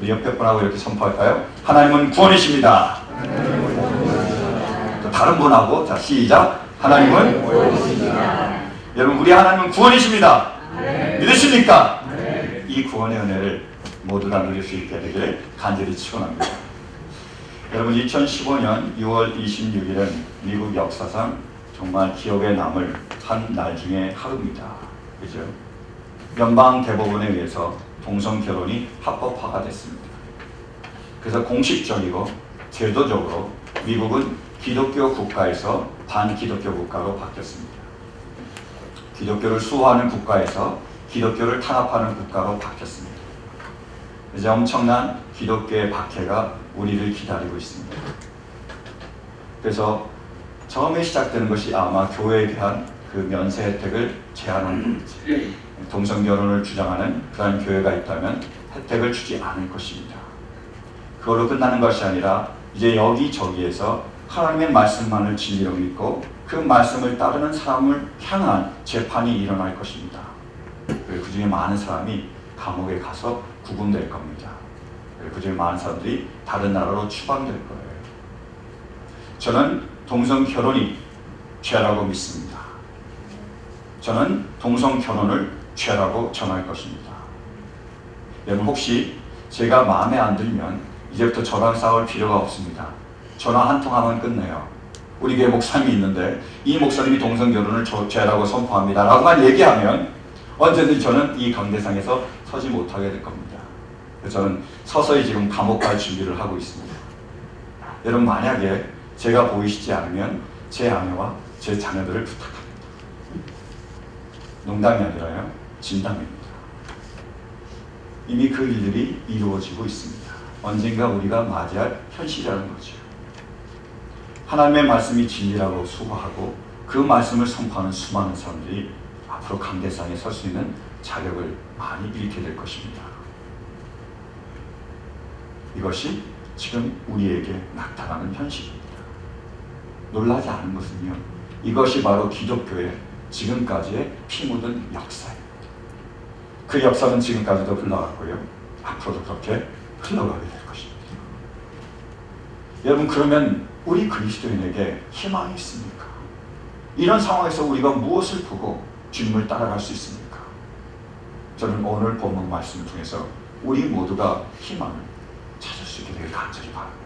우리 옆에 분하고 이렇게 선포할까요? 하나님은 구원이십니다. 다른 분하고 자 시작. 하나님은 구원이십니다. 여러분 우리 하나님은 구원이십니다. 믿으십니까? 이 구원의 은혜를 모두가 누릴 수 있게 되길 간절히 축원합니다. 여러분 2015년 6월 26일은 미국 역사상 정말 기억에 남을 한 날 중에 하루입니다. 그죠? 연방 대법원에 의해서 동성 결혼이 합법화가 됐습니다. 그래서 공식적이고 제도적으로 미국은 기독교 국가에서 반기독교 국가로 바뀌었습니다. 기독교를 수호하는 국가에서 기독교를 탄압하는 국가로 바뀌었습니다. 이제 엄청난 기독교의 박해가 우리를 기다리고 있습니다. 그래서 처음에 시작되는 것이 아마 교회에 대한 그 면세 혜택을 제한하는 것이지, 동성 결혼을 주장하는 그런 교회가 있다면 혜택을 주지 않을 것입니다. 그걸로 끝나는 것이 아니라 이제 여기저기에서 하나님의 말씀만을 진리로 믿고 그 말씀을 따르는 사람을 향한 재판이 일어날 것입니다. 그 중에 많은 사람이 감옥에 가서 구금될 겁니다. 그 중에 많은 사람들이 다른 나라로 추방될 거예요. 저는 동성 결혼이 죄라고 믿습니다. 저는 동성 결혼을 죄라고 전할 것입니다. 여러분 혹시 제가 마음에 안 들면 이제부터 저랑 싸울 필요가 없습니다. 전화 한 통 하면 끝내요. 우리 교회 목사님이 있는데 이 목사님이 동성 결혼을 죄라고 선포합니다 라고만 얘기하면 언제든지 저는 이 강대상에서 서지 못하게 될 겁니다. 그래서 저는 서서히 지금 감옥 갈 준비를 하고 있습니다. 여러분 만약에 제가 보이시지 않으면 제 아내와 제 자녀들을 부탁합니다. 농담이 아니라요. 진담입니다. 이미 그 일들이 이루어지고 있습니다. 언젠가 우리가 맞이할 현실이라는 거죠. 하나님의 말씀이 진리라고 수고하고 그 말씀을 선포하는 수많은 사람들이 앞으로 강대상에 설 수 있는 자격을 많이 잃게 될 것입니다. 이것이 지금 우리에게 나타나는 현실입니다. 놀라지 않은 것은요, 이것이 바로 기독교의 지금까지의 피 묻은 역사입니다. 그 역사는 지금까지도 흘러갔고요, 앞으로도 그렇게 흘러가게 될 것입니다. 여러분 그러면 우리 그리스도인에게 희망이 있습니까? 이런 상황에서 우리가 무엇을 보고 주님을 따라갈 수 있습니까? 저는 오늘 본문 말씀을 통해서 우리 모두가 희망을 찾을 수 있게 되길 간절히 바랍니다.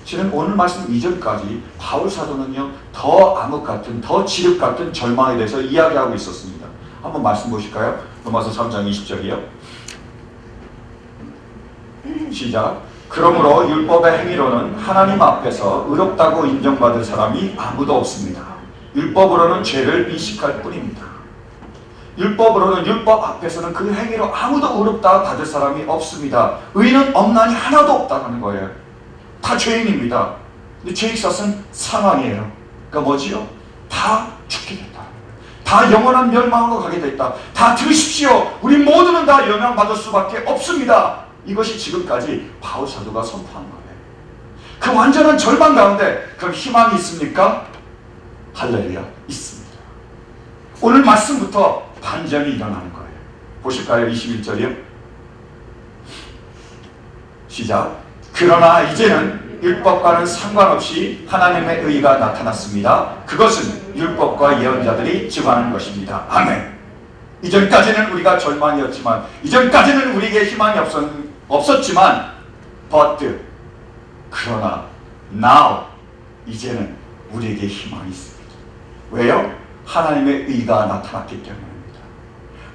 실은 오늘 말씀 이전까지 바울 사도는요, 더 암흑 같은, 더 지륵 같은 절망에 대해서 이야기하고 있었습니다. 한번 말씀 보실까요? 로마서 3장 20절이요. 시작. 그러므로 율법의 행위로는 하나님 앞에서 의롭다고 인정받을 사람이 아무도 없습니다. 율법으로는 죄를 인식할 뿐입니다. 율법으로는 율법 앞에서는 그 행위로 아무도 의롭다 받을 사람이 없습니다. 의는 없나니 하나도 없다는 거예요. 다 죄인입니다. 근데 죄의 값은 사망이에요. 그러니까 뭐지요? 다 죽게 됐다. 다 영원한 멸망으로 가게 됐다. 다 들으십시오. 우리 모두는 다 영향받을 수밖에 없습니다. 이것이 지금까지 바울 사도가 선포한 거예요. 그 완전한 절망 가운데 그럼 희망이 있습니까? 할렐루야, 있습니다. 오늘 말씀부터 반전이 일어나는 거예요. 보실까요? 21절이요. 시작. 그러나 이제는 율법과는 상관없이 하나님의 의가 나타났습니다. 그것은 율법과 예언자들이 증언하는 것입니다. 아멘. 이전까지는 우리가 절망이었지만, 이전까지는 우리에게 희망이 없었지만, but 그러나 now 이제는 우리에게 희망이 있습니다. 왜요? 하나님의 의가 나타났기 때문입니다.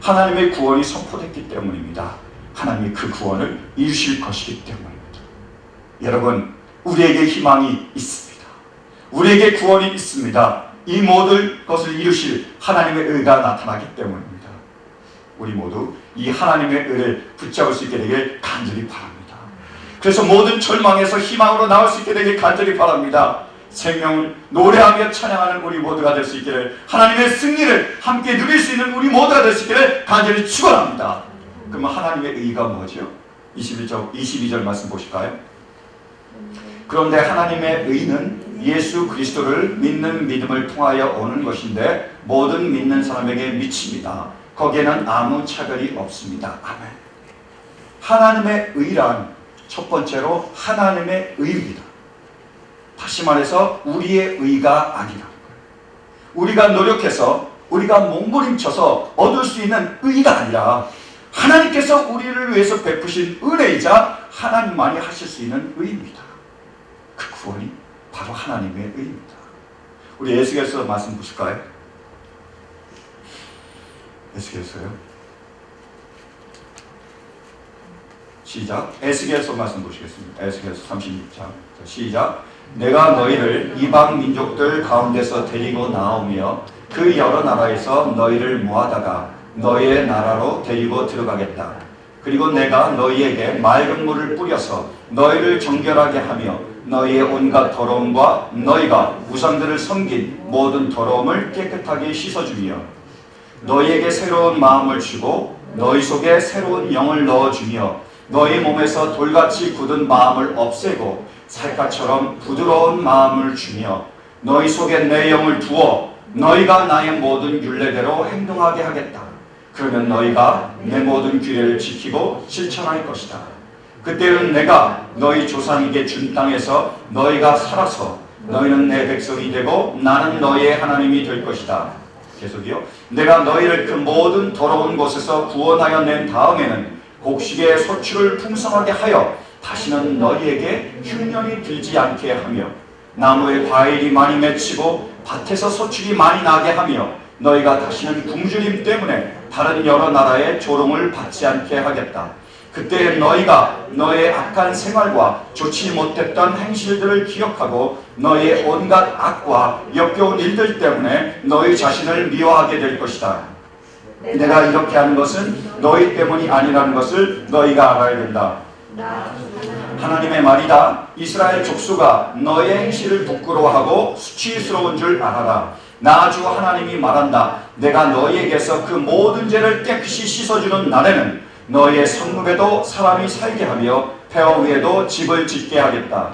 하나님의 구원이 선포됐기 때문입니다. 하나님이 그 구원을 이루실 것이기 때문입니다. 여러분, 우리에게 희망이 있습니다. 우리에게 구원이 있습니다. 이 모든 것을 이루실 하나님의 의가 나타나기 때문입니다. 우리 모두 이 하나님의 의를 붙잡을 수 있게 되길 간절히 바랍니다. 그래서 모든 절망에서 희망으로 나올 수 있게 되길 간절히 바랍니다. 생명을 노래하며 찬양하는 우리 모두가 될 수 있기를, 하나님의 승리를 함께 누릴 수 있는 우리 모두가 될 수 있기를 간절히 축원합니다. 그러면 하나님의 의가 뭐죠? 22절 말씀 보실까요? 그런데 하나님의 의는 예수 그리스도를 믿는 믿음을 통하여 오는 것인데 모든 믿는 사람에게 미칩니다. 거기에는 아무 차별이 없습니다. 아멘. 하나님의 의란 첫 번째로 하나님의 의입니다. 다시 말해서 우리의 의가 아니라, 우리가 노력해서 우리가 몸부림쳐서 얻을 수 있는 의가 아니라 하나님께서 우리를 위해서 베푸신 은혜이자 하나님만이 하실 수 있는 의입니다. 그 구원이 바로 하나님의 의입니다. 우리 에스겔서 말씀 보실까요? 에스겔서요. 시작. 에스겔서 말씀 보시겠습니다. 에스겔서 36장 시작. 내가 너희를 이방 민족들 가운데서 데리고 나오며 그 여러 나라에서 너희를 모아다가 너희의 나라로 데리고 들어가겠다. 그리고 내가 너희에게 맑은 물을 뿌려서 너희를 정결하게 하며 너희의 온갖 더러움과 너희가 우상들을 섬긴 모든 더러움을 깨끗하게 씻어주며 너희에게 새로운 마음을 주고 너희 속에 새로운 영을 넣어주며 너희 몸에서 돌같이 굳은 마음을 없애고 살갗처럼 부드러운 마음을 주며 너희 속에 내 영을 두어 너희가 나의 모든 율례대로 행동하게 하겠다. 그러면 너희가 내 모든 규례를 지키고 실천할 것이다. 그때는 내가 너희 조상에게 준 땅에서 너희가 살아서 너희는 내 백성이 되고 나는 너희의 하나님이 될 것이다. 계속이요. 내가 너희를 그 모든 더러운 곳에서 구원하여 낸 다음에는 곡식의 소출을 풍성하게 하여 다시는 너희에게 흉년이 들지 않게 하며 나무에 과일이 많이 맺히고 밭에서 소출이 많이 나게 하며 너희가 다시는 굶주림 때문에 다른 여러 나라의 조롱을 받지 않게 하겠다. 그때 너희가 너의 악한 생활과 좋지 못했던 행실들을 기억하고 너의 온갖 악과 역겨운 일들 때문에 너희 자신을 미워하게 될 것이다. 내가 이렇게 하는 것은 너희 때문이 아니라는 것을 너희가 알아야 된다. 하나님의 말이다. 이스라엘 족수가 너의 행실을 부끄러워하고 수치스러운 줄 알아라. 나 주 하나님이 말한다. 내가 너희에게서 그 모든 죄를 깨끗이 씻어주는 날에는 너희의 성읍에도 사람이 살게 하며 폐허 위에도 집을 짓게 하겠다.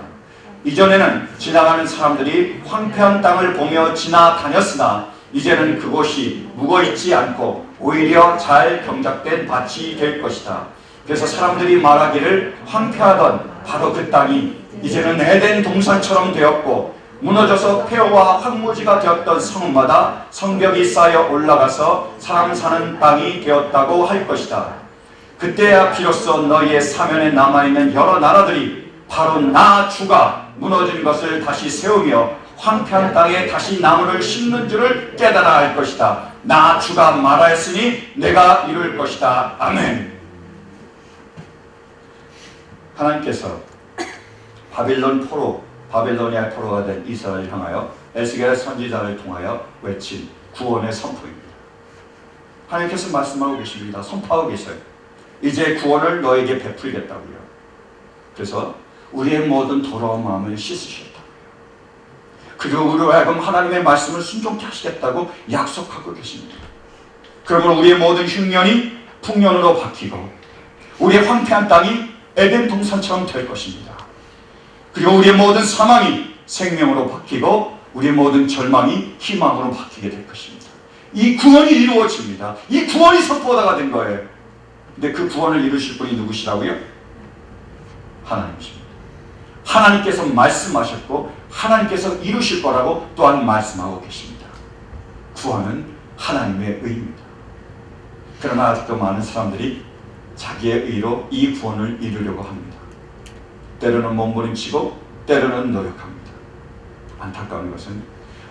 이전에는 지나가는 사람들이 황폐한 땅을 보며 지나다녔으나 이제는 그곳이 묵어있지 않고 오히려 잘 경작된 밭이 될 것이다. 그래서 사람들이 말하기를 황폐하던 바로 그 땅이 이제는 에덴 동산처럼 되었고 무너져서 폐허와 황무지가 되었던 성읍마다 성벽이 쌓여 올라가서 사람 사는 땅이 되었다고 할 것이다. 그때야 비로소 너희의 사면에 남아있는 여러 나라들이 바로 나 주가 무너진 것을 다시 세우며 황폐한 땅에 다시 나무를 심는 줄을 깨달아 할 것이다. 나 주가 말하였으니 내가 이룰 것이다. 아멘. 하나님께서 바빌로니아의 포로가 된 이스라엘을 향하여 에스겔 선지자를 통하여 외친 구원의 선포입니다. 하나님께서 말씀하고 계십니다. 선포하고 계세요. 이제 구원을 너에게 베풀겠다고요. 그래서 우리의 모든 더러운 마음을 씻으셨다고요. 그리고 우리로 하여금 하나님의 말씀을 순종케 하시겠다고 약속하고 계십니다. 그러면 우리의 모든 흉년이 풍년으로 바뀌고 우리의 황폐한 땅이 에덴 동산처럼 될 것입니다. 그리고 우리의 모든 사망이 생명으로 바뀌고 우리의 모든 절망이 희망으로 바뀌게 될 것입니다. 이 구원이 이루어집니다. 이 구원이 선포가 된 거예요. 근데 그 구원을 이루실 분이 누구시라고요? 하나님이십니다. 하나님께서 말씀하셨고 하나님께서 이루실 거라고 또한 말씀하고 계십니다. 구원은 하나님의 의입니다. 그러나 아직도 많은 사람들이 자기의 의로 이 구원을 이루려고 합니다. 때로는 몸부림치고 때로는 노력합니다. 안타까운 것은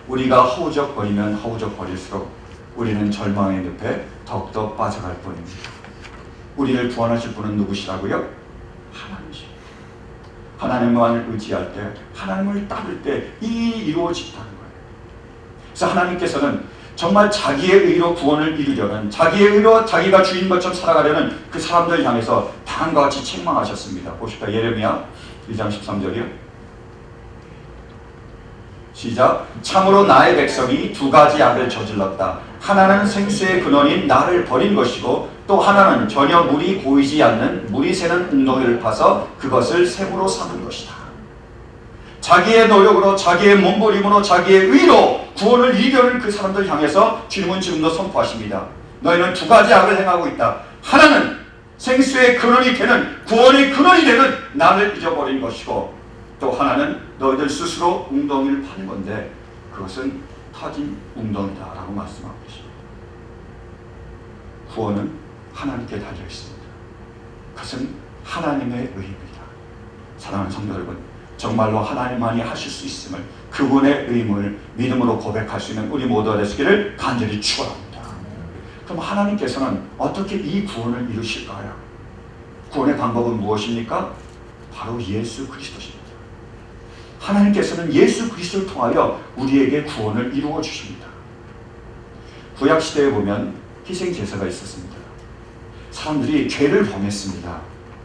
우리가 허우적거리면 허우적거릴수록 우리는 절망의 늪에 더욱더 빠져갈 뿐입니다. 우리를 구원하실 분은 누구시라고요? 하나님이십니다. 하나님만을 의지할 때, 하나님을 따를 때 이루어진다는 거예요. 그래서 하나님께서는 정말 자기의 의로 구원을 이루려는, 자기의 의로 자기가 주인 것처럼 살아가려는 그 사람들을 향해서 다음과 같이 책망하셨습니다. 보실까요? 예레미야 1장 13절이요. 시작. 참으로 나의 백성이 두 가지 악을 저질렀다. 하나는 생수의 근원인 나를 버린 것이고 또 하나는 전혀 물이 고이지 않는 물이 새는 웅덩이를 파서 그것을 샘으로 삼은 것이다. 자기의 노력으로, 자기의 몸부림으로, 자기의 의로 구원을 이루려는 그 사람들 향해서 주님은 지금도 선포하십니다. 너희는 두 가지 악을 행하고 있다. 하나는 생수의 근원이 되는, 구원의 근원이 되는 나를 잊어버린 것이고, 또 하나는 너희들 스스로 웅덩이를 파는 건데 그것은 터진 웅덩이다 라고 말씀하고 계십니다. 구원은 하나님께 달려 있습니다. 그것은 하나님의 의입니다. 사랑하는 성도 여러분, 정말로 하나님만이 하실 수 있음을, 그분의 의임을 믿음으로 고백할 수 있는 우리 모두가 되시기를 간절히 축원합니다. 그럼 하나님께서는 어떻게 이 구원을 이루실까요? 구원의 방법은 무엇입니까? 바로 예수 그리스도십니다. 하나님께서는 예수 그리스도를 통하여 우리에게 구원을 이루어 주십니다. 구약시대에 보면 희생제사가 있었습니다. 사람들이 죄를 범했습니다.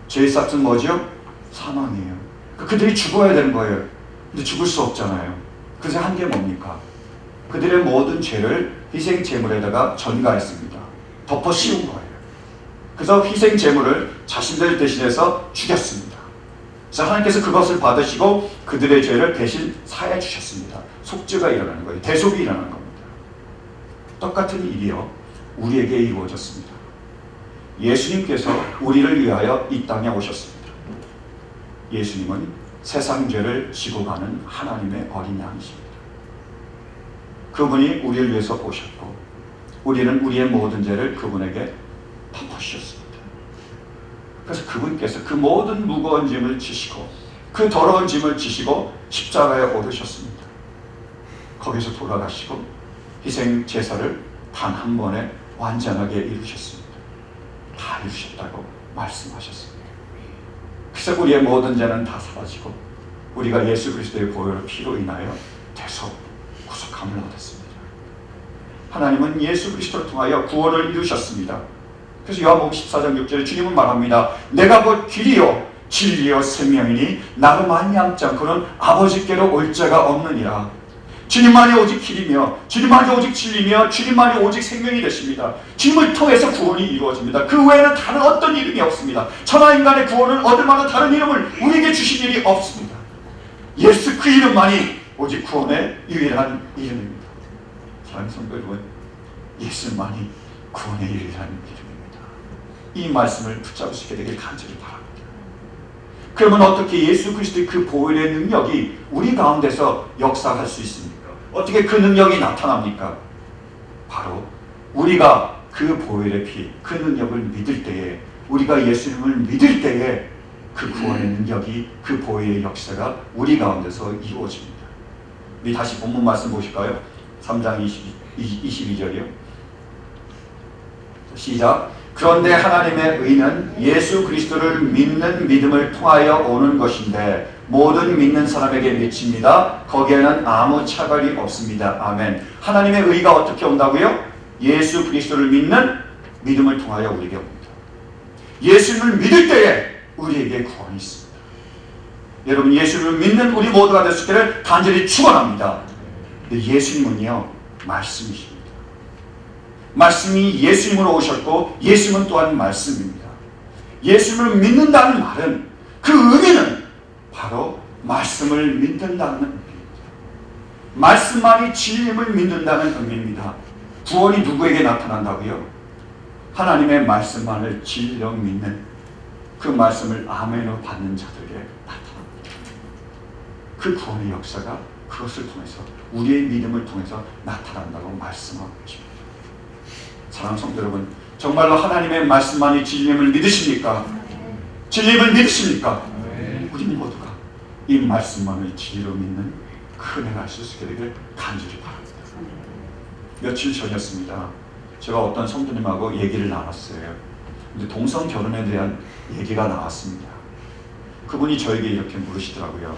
죄의 싹은 뭐죠? 사망이에요. 그들이 죽어야 되는 거예요. 근데 죽을 수 없잖아요. 그래서 한 게 뭡니까? 그들의 모든 죄를 희생제물에다가 전가했습니다. 덮어 씌운 거예요. 그래서 희생제물을 자신들 대신해서 죽였습니다. 그래서 하나님께서 그것을 받으시고 그들의 죄를 대신 사해 주셨습니다. 속죄가 일어나는 거예요. 대속이 일어나는 겁니다. 똑같은 일이요, 우리에게 이루어졌습니다. 예수님께서 우리를 위하여 이 땅에 오셨습니다. 예수님은 세상 죄를 지고 가는 하나님의 어린 양이십니다. 그분이 우리를 위해서 오셨고 우리는 우리의 모든 죄를 그분에게 덮어주셨습니다. 그래서 그분께서 그 모든 무거운 짐을 지시고 그 더러운 짐을 지시고 십자가에 오르셨습니다. 거기서 돌아가시고 희생 제사를 단 한 번에 완전하게 이루셨습니다. 다 이루셨다고 말씀하셨습니다. 그래서 우리의 모든 죄는 다 사라지고 우리가 예수 그리스도의 보혈의 피로 인하여 대속 구속함을 얻었습니다. 하나님은 예수 그리스도를 통하여 구원을 이루셨습니다. 그래서 요한복음 14장 6절에 주님은 말합니다. 내가 곧 길이요 진리요 생명이니 나로 말미암지 않고는 아버지께로 올 자가 없느니라. 주님만이 오직 길이며 주님만이 오직 진리며 주님만이 오직 생명이 되십니다. 주님을 통해서 구원이 이루어집니다. 그 외에는 다른 어떤 이름이 없습니다. 천하인간의 구원을 얻을 만한 다른 이름을 우리에게 주신 일이 없습니다. 예수 그 이름만이 오직 구원의 유일한 이름입니다. 사랑하는 성도 여러분, 예수만이 구원의 유일한 이름입니다. 이 말씀을 붙잡으시게 되길 간절히 바랍니다. 그러면 어떻게 예수 그리스도의 그 보혈의 능력이 우리 가운데서 역사할 수 있습니까? 어떻게 그 능력이 나타납니까? 바로 우리가 그 보혈의 피, 그 능력을 믿을 때에, 우리가 예수님을 믿을 때에 그 구원의 능력이, 그 보혈의 역사가 우리 가운데서 이루어집니다. 우리 다시 본문 말씀 보실까요? 3장 22절이요. 시작. 그런데 하나님의 의는 예수 그리스도를 믿는 믿음을 통하여 오는 것인데 모든 믿는 사람에게 미칩니다. 거기에는 아무 차별이 없습니다. 아멘. 하나님의 의가 어떻게 온다고요? 예수 그리스도를 믿는 믿음을 통하여 우리에게 옵니다. 예수님을 믿을 때에 우리에게 구원이 있습니다. 여러분, 예수를 믿는 우리 모두가 될 수 있기를 간절히 축원합니다. 예수님은요, 말씀이십니다. 말씀이 예수님으로 오셨고 예수님은 또한 말씀입니다. 예수님을 믿는다는 말은, 그 의미는 바로 말씀을 믿는다는 의미입니다. 말씀만이 진리임을 믿는다는 의미입니다. 구원이 누구에게 나타난다고요? 하나님의 말씀만을 진리로 믿는, 그 말씀을 아멘으로 받는 자들에게 나타납니다. 그 구원의 역사가 그것을 통해서, 우리의 믿음을 통해서 나타난다고 말씀하고 계십니다. 사랑하는 성도 여러분, 정말로 하나님의 말씀만이 진리임을 믿으십니까? 진리임을 믿으십니까? 우리 모두가 이 말씀만을 진리로 믿는 그 은혜가 있을 수 있게 되길 간절히 바랍니다. 며칠 전이었습니다. 제가 어떤 성도님하고 얘기를 나눴어요. 근데 동성 결혼에 대한 얘기가 나왔습니다. 그분이 저에게 이렇게 물으시더라고요.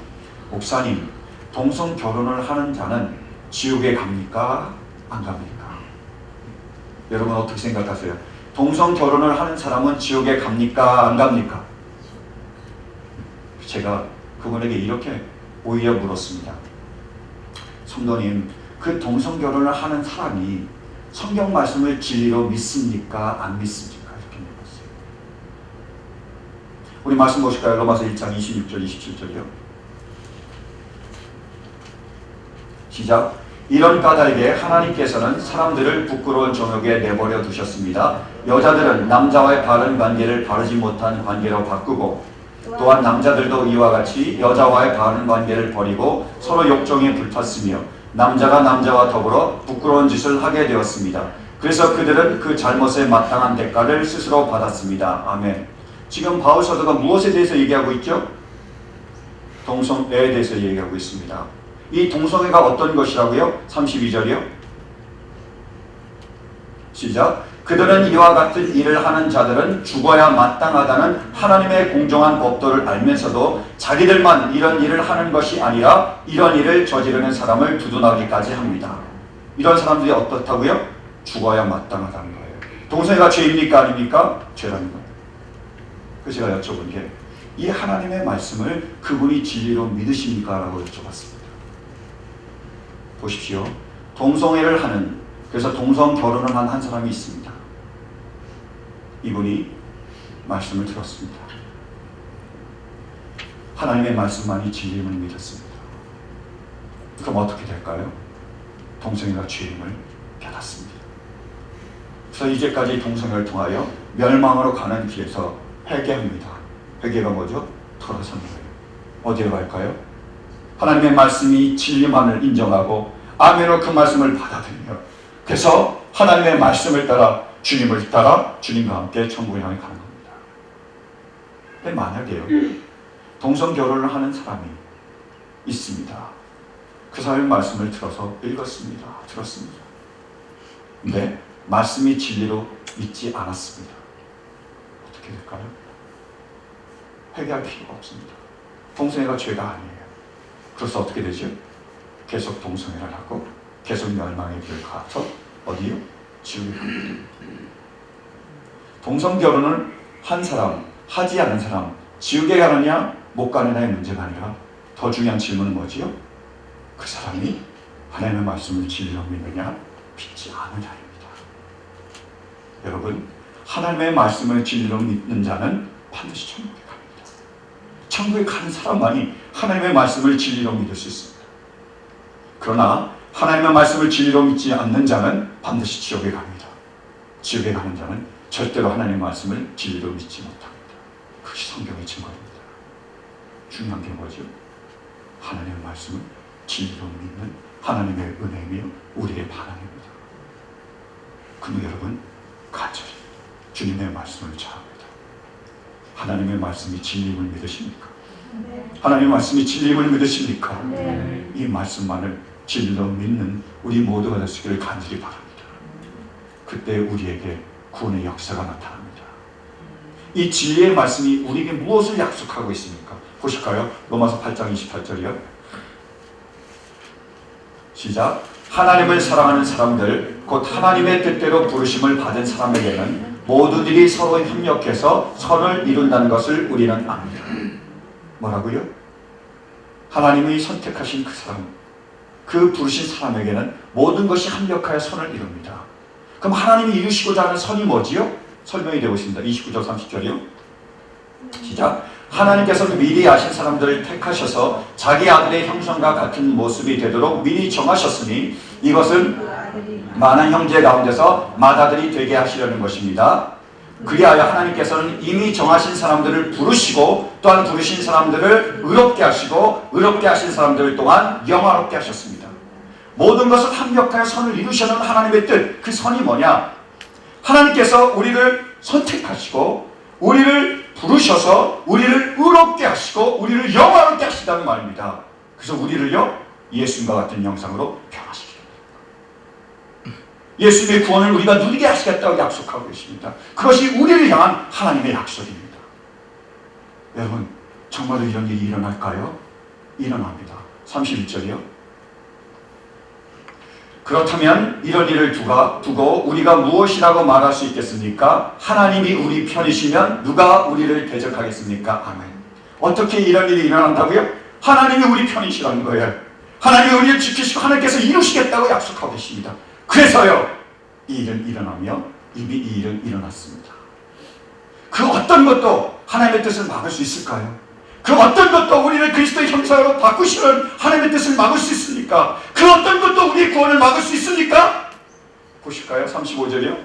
목사님, 동성 결혼을 하는 자는 지옥에 갑니까? 안 갑니까? 여러분 어떻게 생각하세요? 동성 결혼을 하는 사람은 지옥에 갑니까? 안 갑니까? 제가 그분에게 이렇게 오히려 물었습니다. 성도님, 그 동성 결혼을 하는 사람이 성경 말씀을 진리로 믿습니까? 안 믿습니까? 이렇게 물었어요. 우리 말씀 보실까요? 로마서 1장 26절 27절이요. 시작. 이런 까닭에 하나님께서는 사람들을 부끄러운 정욕에 내버려 두셨습니다. 여자들은 남자와의 바른 관계를 바르지 못한 관계로 바꾸고, 또한 남자들도 이와 같이 여자와의 바른 관계를 버리고 서로 욕정에 불탔으며 남자가 남자와 더불어 부끄러운 짓을 하게 되었습니다. 그래서 그들은 그 잘못에 마땅한 대가를 스스로 받았습니다. 아멘. 지금 바울 사도가 무엇에 대해서 얘기하고 있죠? 동성애에 대해서 얘기하고 있습니다. 이 동성애가 어떤 것이라고요? 32절이요. 시작. 그들은 이와 같은 일을 하는 자들은 죽어야 마땅하다는 하나님의 공정한 법도를 알면서도 자기들만 이런 일을 하는 것이 아니라 이런 일을 저지르는 사람을 두둔하기까지 합니다. 이런 사람들이 어떻다고요? 죽어야 마땅하다는 거예요. 동성애가 죄입니까? 아닙니까? 죄라는 거예요. 그래서 제가 여쭤본 게, 이 하나님의 말씀을 그분이 진리로 믿으십니까? 라고 여쭤봤습니다. 보십시오. 동성애를 하는, 그래서 동성 결혼을 한 한 사람이 있습니다. 이분이 말씀을 들었습니다. 하나님의 말씀만이 진리임을 믿었습니다. 그럼 어떻게 될까요? 동성애가 죄임을 깨닫습니다. 그래서 이제까지 동성애를 통하여 멸망으로 가는 길에서 회개합니다. 회개가 뭐죠? 돌아서는 거예요. 어디로 갈까요? 하나님의 말씀이 진리만을 인정하고 아멘으로 그 말씀을 받아들이며, 그래서 하나님의 말씀을 따라 주님을 따라 주님과 함께 천국을 향해 가는 겁니다. 근데 만약에요, 동성 결혼을 하는 사람이 있습니다. 그 사람의 말씀을 들어서 읽었습니다. 들었습니다. 근데 말씀이 진리로 믿지 않았습니다. 어떻게 될까요? 회개할 필요가 없습니다. 동성애가 죄가 아니에요. 그래서 어떻게 되죠? 계속 동성애를 하고 계속 멸망의 길을 가서 어디요? 지옥에 갑니다. 동성 결혼을 한 사람, 하지 않은 사람, 지옥에 가느냐 못 가느냐의 문제가 아니라 더 중요한 질문은 뭐지요? 그 사람이 하나님의 말씀을 진리로 믿느냐 믿지 않느냐입니다. 여러분, 하나님의 말씀을 진리로 믿는 자는 반드시 천국에 갑니다. 천국에 가는 사람만이 하나님의 말씀을 진리로 믿을 수 있습니다. 그러나 하나님의 말씀을 진리로 믿지 않는 자는 반드시 지옥에 갑니다. 지옥에 가는 자는 절대로 하나님의 말씀을 진리로 믿지 못합니다. 그것이 성경의 증거입니다. 중요한 게 뭐죠? 하나님의 말씀을 진리로 믿는 하나님의 은혜이며 우리의 반응입니다. 그럼 여러분, 간절히 주님의 말씀을 잘합니다. 하나님의 말씀이 진리임을 믿으십니까? 네. 하나님의 말씀이 진리임을 믿으십니까? 네. 이 말씀만을 진리로 믿는 우리 모두가 될 수 있기를 간절히 바랍니다. 그때 우리에게 구원의 역사가 나타납니다. 이 진리의 말씀이 우리에게 무엇을 약속하고 있습니까? 보실까요? 로마서 8장 28절이요. 시작. 하나님을 사랑하는 사람들, 곧 하나님의 뜻대로 부르심을 받은 사람에게는 모두들이 서로 협력해서 선을 이룬다는 것을 우리는 압니다. 뭐라고요? 하나님이 선택하신 그 사람, 그 부르신 사람에게는 모든 것이 합력하여 선을 이룹니다. 그럼 하나님이 이루시고자 하는 선이 뭐지요? 설명이 되고 있습니다. 29절 30절이요. 시작. 하나님께서 미리 아신 사람들을 택하셔서 자기 아들의 형상과 같은 모습이 되도록 미리 정하셨으니 이것은 많은 형제 가운데서 맏아들이 되게 하시려는 것입니다. 그리하여 하나님께서는 이미 정하신 사람들을 부르시고 또한 부르신 사람들을 의롭게 하시고 의롭게 하신 사람들을 또한 영화롭게 하셨습니다. 모든 것을 합력하여 선을 이루시는 하나님의 뜻, 그 선이 뭐냐? 하나님께서 우리를 선택하시고 우리를 부르셔서 우리를 의롭게 하시고 우리를 영화롭게 하시다는 말입니다. 그래서 우리를요, 예수님과 같은 형상으로 변화시킵니다. 예수님의 구원을 우리가 누리게 하시겠다고 약속하고 계십니다. 그것이 우리를 향한 하나님의 약속입니다. 여러분, 정말로 이런 일이 일어날까요? 일어납니다. 31절이요. 그렇다면 이런 일을 두고 우리가 무엇이라고 말할 수 있겠습니까? 하나님이 우리 편이시면 누가 우리를 대적하겠습니까? 아멘. 어떻게 이런 일이 일어난다고요? 하나님이 우리 편이시라는 거예요. 하나님이 우리를 지키시고 하나님께서 이루시겠다고 약속하고 계십니다. 그래서요, 이 일은 일어나며 이미 이 일은 일어났습니다. 그 어떤 것도 하나님의 뜻을 막을 수 있을까요? 그 어떤 것도 우리를 그리스도의 형상으로 바꾸시는 하나님의 뜻을 막을 수 있습니까? 그 어떤 것도 우리의 구원을 막을 수 있습니까? 보실까요? 35절이요.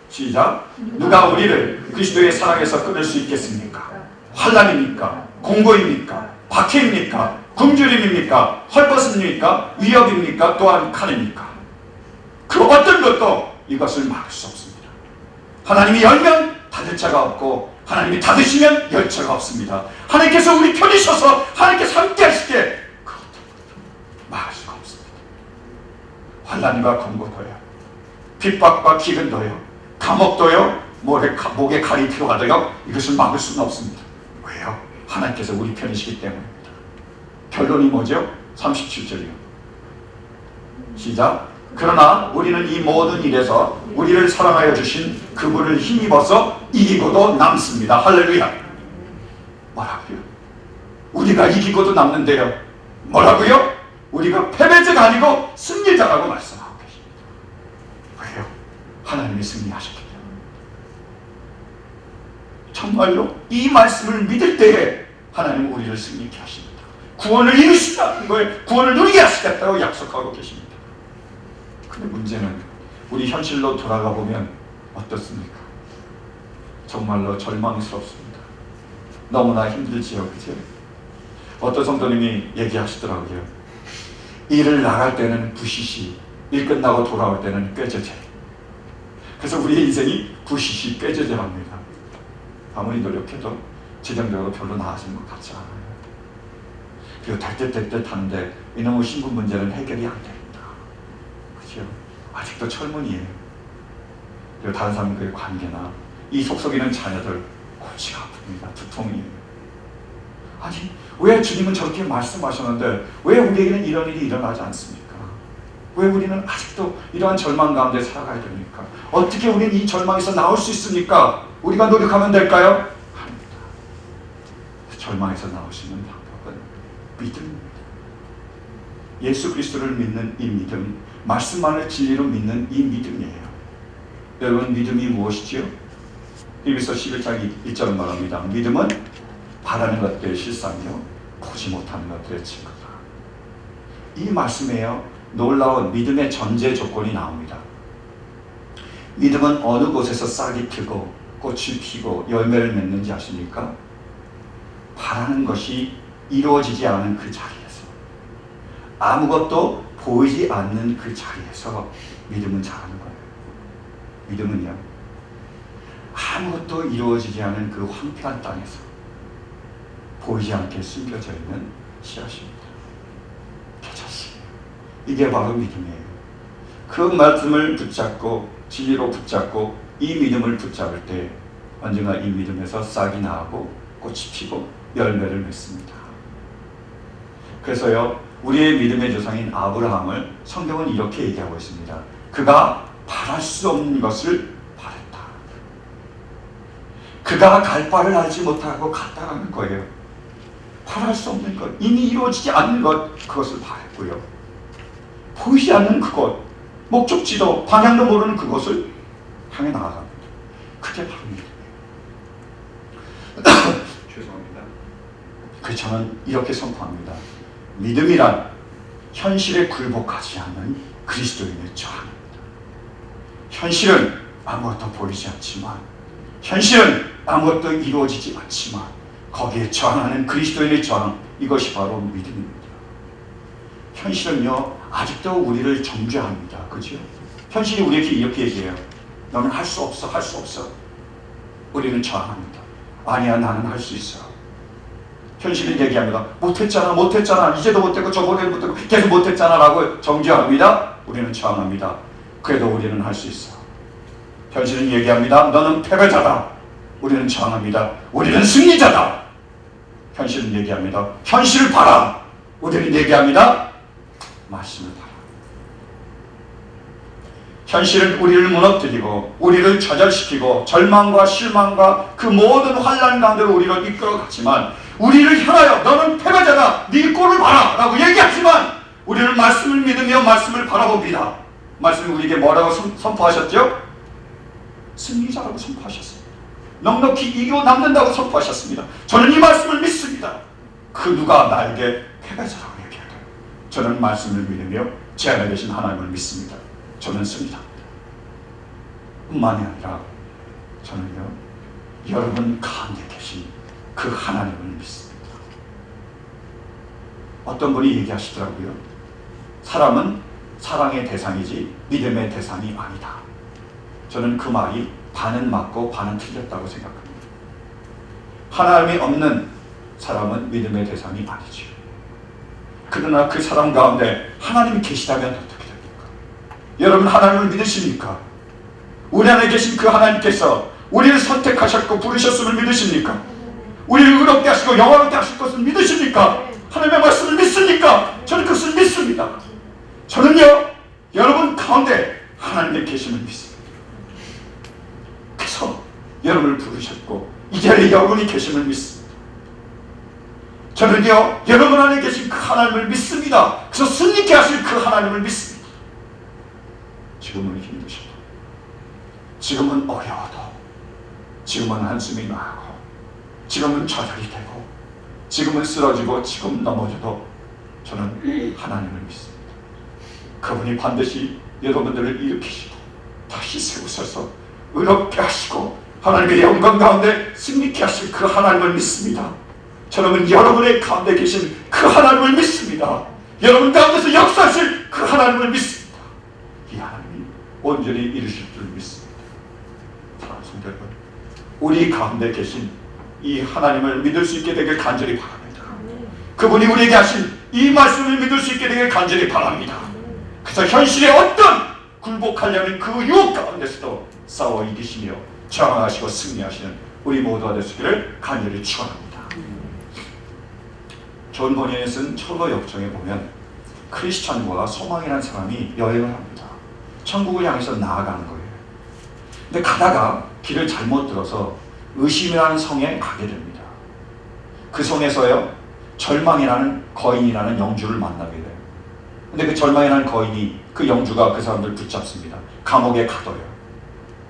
시작. 누가 우리를 그리스도의 사랑에서 끊을 수 있겠습니까? 환난입니까? 공고입니까? 박해입니까? 굶주림입니까? 헐벗음입니까? 위협입니까? 또한 칼입니까? 그 어떤 것도 이것을 막을 수 없습니다. 하나님이 열면 닫을 자가 없고 하나님이 닫으시면 열 자가 없습니다. 하나님께서 우리 편히 서서 하나님께서 함께 하시기에 그 어떤 것도 막을 수가 없습니다. 환난과 공고도요, 핍박과 기근도요, 감옥도요, 목에 칼이 필요하도요, 이것을 막을 수는 없습니다. 왜요? 하나님께서 우리 편이시기 때문입니다. 결론이 뭐죠? 37절이요. 시작. 그러나 우리는 이 모든 일에서 우리를 사랑하여 주신 그분을 힘입어서 이기고도 남습니다. 할렐루야. 뭐라고요? 우리가 이기고도 남는데요. 뭐라고요? 우리가 패배자가 아니고 승리자라고 말씀하고 계십니다. 왜요? 하나님이 승리하셨기 때문에. 정말로 이 말씀을 믿을 때에 하나님은 우리를 승리케 하십니다. 구원을 이루시다는 걸, 구원을 누리게 하시겠다고 약속하고 계십니다. 근데 문제는 우리 현실로 돌아가 보면 어떻습니까? 정말로 절망스럽습니다. 너무나 힘들지요, 그죠? 어떤 성도님이 얘기하시더라고요. 일을 나갈 때는 부시시, 일 끝나고 돌아올 때는 꾀저죄. 그래서 우리의 인생이 부시시 꾀저죄합니다. 아무리 노력해도 재정적으로 별로 나아지는 것 같지 않아요. 그리고 될 듯 하는데 이놈의 신분 문제는 해결이 안 됩니다. 그렇죠? 아직도 철문이에요. 그리고 다른 사람과의 관계나 이 속속이는 자녀들 골치가 아픕니다. 두통이에요. 아니 왜 주님은 저렇게 말씀하셨는데 왜 우리에게는 이런 일이 일어나지 않습니까? 왜 우리는 아직도 이러한 절망 가운데 살아가야 됩니까? 어떻게 우리는 이 절망에서 나올 수 있습니까? 우리가 노력하면 될까요? 아닙니다. 절망에서 나올 수 있는 방법은 믿음입니다. 예수 그리스도를 믿는 이 믿음, 말씀만을 진리로 믿는 이 믿음이에요. 여러분 믿음이 무엇이지요? 히브리서 11장 1절은 말합니다. 믿음은 바라는 것들의 실상이요 보지 못하는 것들의 증거다. 이 말씀에요 놀라운 믿음의 전제 조건이 나옵니다. 믿음은 어느 곳에서 싹이 트고 꽃이 피고 열매를 맺는지 아십니까? 바라는 것이 이루어지지 않은 그 자리에서, 아무것도 보이지 않는 그 자리에서 믿음은 자라는 거예요. 믿음은요 아무것도 이루어지지 않은 그 황폐한 땅에서 보이지 않게 숨겨져 있는 씨앗입니다. 겨자씨예요. 이게 바로 믿음이에요. 그 말씀을 붙잡고 진리로 붙잡고 이 믿음을 붙잡을 때 언젠가 이 믿음에서 싹이 나고 꽃이 피고 열매를 맺습니다. 그래서요 우리의 믿음의 조상인 아브라함을 성경은 이렇게 얘기하고 있습니다. 그가 바랄 수 없는 것을 바랬다. 그가 갈 바를 알지 못하고 갔다라는 거예요. 바랄 수 없는 것, 이미 이루어지지 않는 것, 그것을 바랬고요. 보이지 않는 그것, 목적지도 방향도 모르는 그것을 향해 나아갑니다. 그게 바로 믿음이에요. 죄송합니다. 그래서 저는 이렇게 선포합니다. 믿음이란 현실에 굴복하지 않는 그리스도인의 저항입니다. 현실은 아무것도 보이지 않지만, 현실은 아무것도 이루어지지 않지만 거기에 저항하는 그리스도인의 저항, 이것이 바로 믿음입니다. 현실은요 아직도 우리를 정죄합니다. 그렇죠? 현실이 우리에게 이렇게 얘기해요. 너는 할 수 없어, 할 수 없어. 우리는 저항합니다. 아니야, 나는 할 수 있어. 현실은 얘기합니다. 못했잖아, 못했잖아, 이제도 못했고 저번에도 못했고 계속 못했잖아 라고 정죄합니다. 우리는 저항합니다. 그래도 우리는 할 수 있어. 현실은 얘기합니다. 너는 패배자다. 우리는 저항합니다. 우리는 승리자다. 현실은 얘기합니다. 현실을 봐라. 우리는 얘기합니다. 말씀을 봐라. 현실은 우리를 무너뜨리고 우리를 좌절시키고 절망과 실망과 그 모든 환난 가운데로 우리를 이끌어갔지만, 우리를 향하여 너는 패배자다, 네 꼴을 봐라 라고 얘기하지만 우리는 말씀을 믿으며 말씀을 바라봅니다. 말씀이 우리에게 뭐라고 선포하셨죠? 승리자라고 선포하셨습니다. 넉넉히 이기고 남는다고 선포하셨습니다. 저는 이 말씀을 믿습니다. 그 누가 나에게 패배자라고 얘기하나요? 저는 말씀을 믿으며 제 안에 계신 하나님을 믿습니다. 저는 승리합니다. 뿐만이 아니라 저는요, 여러분 가운데 계신 그 하나님을 믿습니다. 어떤 분이 얘기하시더라고요. 사람은 사랑의 대상이지 믿음의 대상이 아니다. 저는 그 말이 반은 맞고 반은 틀렸다고 생각합니다. 하나님이 없는 사람은 믿음의 대상이 아니죠. 그러나 그 사람 가운데 하나님이 계시다면 어떻게 됩니까? 여러분 하나님을 믿으십니까? 우리 안에 계신 그 하나님께서 우리를 선택하셨고 부르셨음을 믿으십니까? 우리를 의롭게 하시고 영화롭게 하실 것을 믿으십니까? 하나님의 말씀을 믿습니까? 저는 그것을 믿습니다. 저는요, 여러분 가운데 하나님의 계심을 믿습니다. 그래서 여러분을 부르셨고 이 자리에 여러분이 계심을 믿습니다. 저는요, 여러분 안에 계신 그 하나님을 믿습니다. 그래서 승리케 하실 그 하나님을 믿습니다. 지금은 힘드셔도, 지금은 어려워도, 지금은 한숨이 나고, 지금은 좌절이 되고, 지금은 쓰러지고, 지금 넘어져도 저는 하나님을 믿습니다. 그분이 반드시 여러분들을 일으키시고 다시 세우셔서 의롭게 하시고 하나님의 영광 가운데 승리케 하실 그 하나님을 믿습니다. 저는 여러분의 가운데 계신 그 하나님을 믿습니다. 여러분 가운데서 역사하실 그 하나님을 믿습니다. 이 하나님이 온전히 이루실 줄 믿습니다. 사랑하는 성도 여러분, 우리 가운데 계신 이 하나님을 믿을 수 있게 되길 간절히 바랍니다. 그분이 우리에게 하신 이 말씀을 믿을 수 있게 되길 간절히 바랍니다. 그래서 현실의 어떤 굴복하려는 그 유혹 가운데서도 싸워 이기시며 저항하시고 승리하시는 우리 모두가 되시기를 간절히 축원합니다. 존 버니에 쓴 철로 역정에 보면 크리스찬과 소망이라는 사람이 여행을 합니다. 천국을 향해서 나아가는 거예요. 근데 가다가 길을 잘못 들어서 의심이라는 성에 가게 됩니다. 그 성에서요, 절망이라는 거인이라는 영주를 만나게 돼요. 근데 그 절망이라는 거인이, 그 영주가 그 사람들 붙잡습니다. 감옥에 가둬요.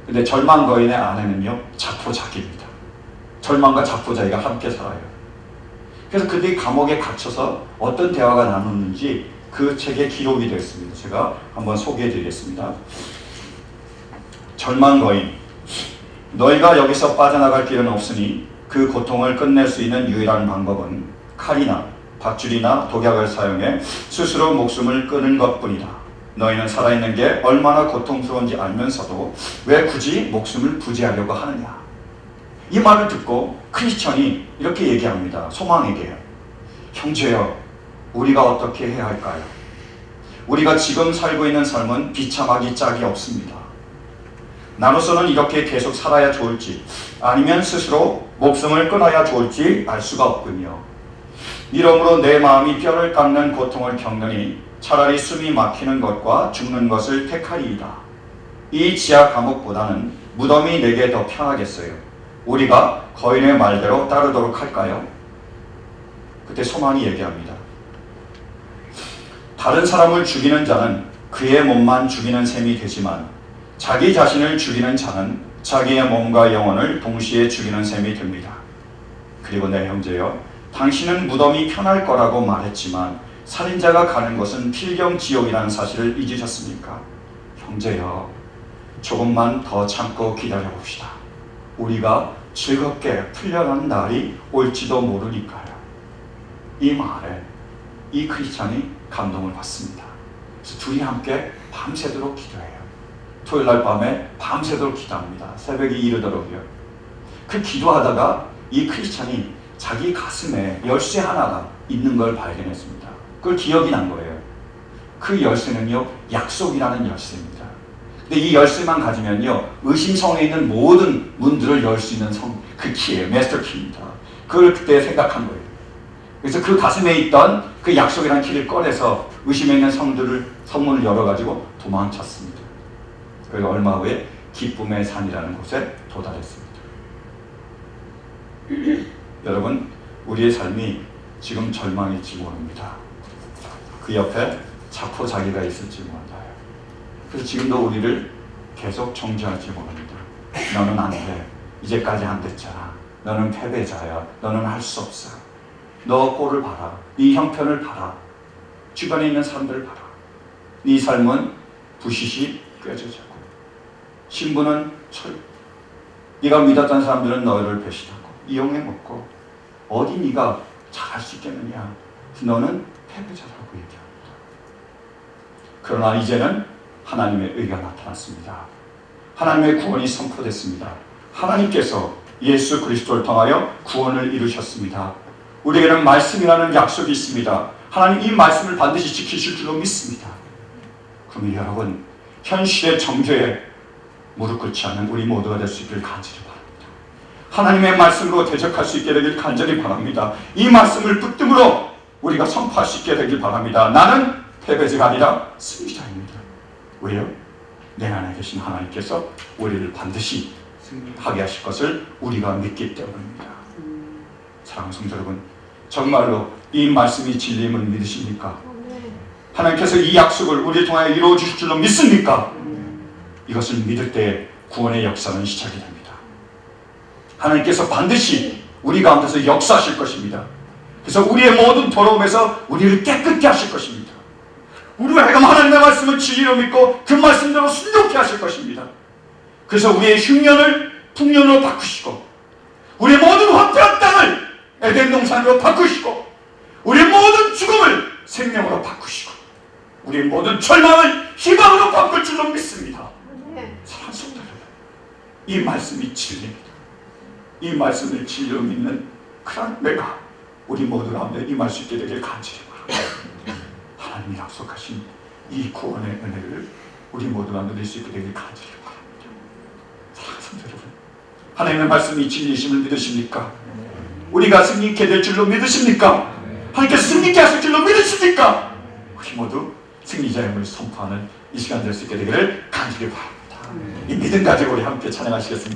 근데 절망 거인의 아내는요, 자포자기입니다. 절망과 자포자기가 함께 살아요. 그래서 그들이 감옥에 갇혀서 어떤 대화가 나눴는지 그 책에 기록이 되어 있습니다. 제가 한번 소개해 드리겠습니다. 절망 거인, 너희가 여기서 빠져나갈 길은 없으니 그 고통을 끝낼 수 있는 유일한 방법은 칼이나 밧줄이나 독약을 사용해 스스로 목숨을 끊는 것뿐이다. 너희는 살아있는 게 얼마나 고통스러운지 알면서도 왜 굳이 목숨을 부지하려고 하느냐. 이 말을 듣고 크리스천이 이렇게 얘기합니다. 소망에게, 형제여, 우리가 어떻게 해야 할까요? 우리가 지금 살고 있는 삶은 비참하기 짝이 없습니다. 나로서는 이렇게 계속 살아야 좋을지 아니면 스스로 목숨을 끊어야 좋을지 알 수가 없군요. 이러므로 내 마음이 뼈를 깎는 고통을 겪느니 차라리 숨이 막히는 것과 죽는 것을 택하리이다. 이 지하 감옥보다는 무덤이 내게 더 편하겠어요. 우리가 거인의 말대로 따르도록 할까요? 그때 소망이 얘기합니다. 다른 사람을 죽이는 자는 그의 몸만 죽이는 셈이 되지만 자기 자신을 죽이는 자는 자기의 몸과 영혼을 동시에 죽이는 셈이 됩니다. 그리고 내 형제여, 당신은 무덤이 편할 거라고 말했지만 살인자가 가는 곳은 필경지옥이라는 사실을 잊으셨습니까? 형제여, 조금만 더 참고 기다려봅시다. 우리가 즐겁게 풀려난 날이 올지도 모르니까요. 이 말에 이 크리스찬이 감동을 받습니다. 그래서 둘이 함께 밤새도록 기도해요. 토요일날 밤에 밤새도록 기도합니다. 새벽이 이르도록요. 그 기도하다가 이 크리스찬이 자기 가슴에 열쇠 하나가 있는 걸 발견했습니다. 그걸 기억이 난 거예요. 그 열쇠는요, 약속이라는 열쇠입니다. 근데 이 열쇠만 가지면요, 의심성에 있는 모든 문들을 열 수 있는 그 키예요. 마스터 키입니다. 그걸 그때 생각한 거예요. 그래서 그 가슴에 있던 그 약속이라는 키를 꺼내서 의심에 있는 성문을 열어가지고 도망쳤습니다. 그리고 얼마 후에 기쁨의 산이라는 곳에 도달했습니다. 여러분, 우리의 삶이 지금 절망일지 모릅니다. 그 옆에 자포자기가 있을지 몰라요. 그래서 지금도 우리를 계속 정죄할지 모릅니다. 너는 안 돼. 이제까지 안 됐잖아. 너는 패배자야. 너는 할 수 없어. 너 꼴을 봐라. 네 형편을 봐라. 주변에 있는 사람들을 봐라. 네 삶은 부시시 꿰져자고, 신부는 네가 믿었던 사람들은 너희를 배신하고 이용해 먹고, 어디 네가 잘할 수 있겠느냐. 너는 패배자라고 얘기합니다. 그러나 이제는 하나님의 의가 나타났습니다. 하나님의 구원이 선포됐습니다. 하나님께서 예수 그리스도를 통하여 구원을 이루셨습니다. 우리에게는 말씀이라는 약속이 있습니다. 하나님 이 말씀을 반드시 지키실 줄로 믿습니다. 그러면 여러분, 현실의 정죄에 무릎 꿇지 않는 우리 모두가 될 수 있기를 간절히 바랍니다. 하나님의 말씀으로 대적할 수 있게 되길 간절히 바랍니다. 이 말씀을 붙듦으로 우리가 선포할 수 있게 되길 바랍니다. 나는 패배자가 아니라 승리자입니다. 왜요? 내 안에 계신 하나님께서 우리를 반드시 하게 하실 것을 우리가 믿기 때문입니다. 사랑하는 성도 여러분, 정말로 이 말씀이 진리임을 믿으십니까? 하나님께서 이 약속을 우리를 통하여 이루어 주실 줄로 믿습니까? 이것을 믿을 때 구원의 역사는 시작이 됩니다. 하나님께서 반드시 우리 가운데서 역사하실 것입니다. 그래서 우리의 모든 더러움에서 우리를 깨끗게 하실 것입니다. 우리가 해금 하나님의 말씀을 진리로 믿고 그 말씀대로 순종케 하실 것입니다. 그래서 우리의 흉년을 풍년으로 바꾸시고, 우리의 모든 황폐한 땅을 에덴 동산으로 바꾸시고, 우리의 모든 죽음을 생명으로 바꾸시고, 우리의 모든 절망을 희망으로 바꿀 줄로 믿습니다. 사랑하는 성도 여러분, 이 말씀이 진리입니다. 이 말씀을 진리로 믿는 그런 내가 우리 모두 가운데 임할 수 있게 되길 간절히 바랍니다. 하나님이 약속하신 이 구원의 은혜를 우리 모두가 누릴 수 있게 되길 간절히 바랍니다. 사랑하는 성도 여러분, 하나님의 말씀이 진리심을 믿으십니까? 우리가 승리케 될 줄로 믿으십니까? 하나님께서 승리케 하실 줄로 믿으십니까? 우리 모두 승리자임을 선포하는 이 시간 될 수 있게 되기를 간절히 바랍니다. 이 믿음 가지고 우리 함께 찬양하시겠습니다.